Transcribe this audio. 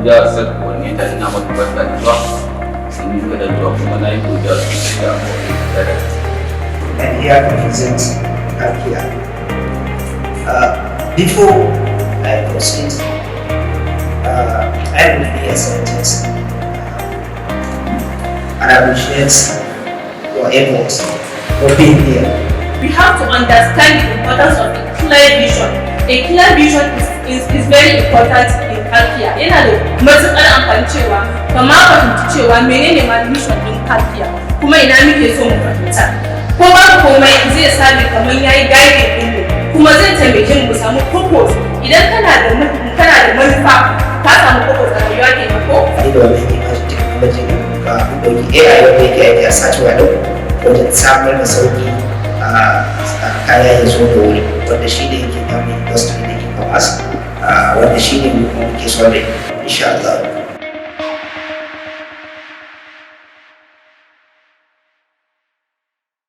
Abuja State Coordinator ina maka barka da zuwa. Sun yi da zuwa kuma na yi godiya sosai da abokai. And here represents Calkia. Before I proceed, I will be a scientist and I appreciate your efforts for being here. We have to understand the importance of a clear vision. A clear vision is very important in Calkia. Yana da matuƙar amfani cewa kama fahimci cewa menene ma mission din Calkia kuma ina muke so mu fahimta. Ko ba komai zai sami kamar yayi guiding din mu kuma zai taimake mu samu purpose. Idan kana da manufa ka samu purpose a rayuwa kenan ko? Ni da wannan image technology ka ɗauki AI wanda yake aiki a sacewa da wajen samar da sauƙi kaya ya zo da wuri wanda shi ne yake damun industry da ke kamasa wanda shi ne muke so da insha Allah.